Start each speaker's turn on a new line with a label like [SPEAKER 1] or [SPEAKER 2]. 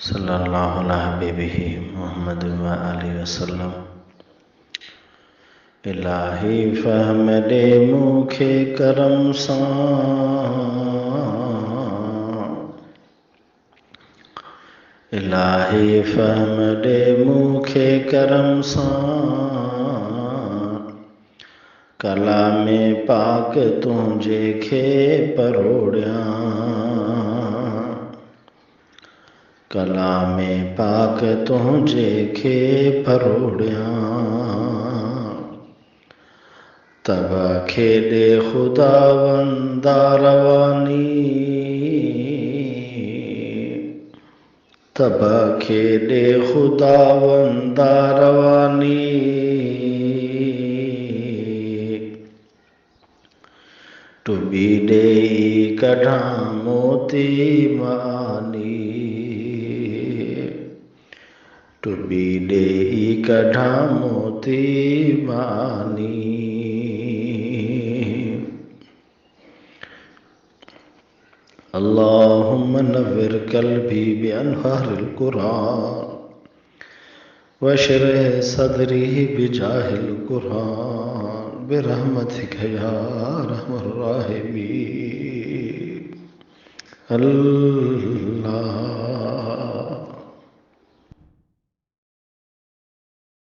[SPEAKER 1] صلی اللہ علیہ حبیبہ محمد و آلہ وسلم الہی فہم دے موکھے کرم سان الہی فہم دے موکھے کرم سان کلام پاک تنجے کھے پروڑیاں کلام پاک تنجے کھے پروڑیاں تب کھیدے خداوندہ روانی تب کھیدے خداوندہ روانی تو بیدے کڑھاں موتی معانی تو بیدے کڑھاں موتی معانی اللہم نور قلبی بانوار القرآن واشرح صدری بجاہ القرآن برحمتک یا ارحم الراحمین اللہ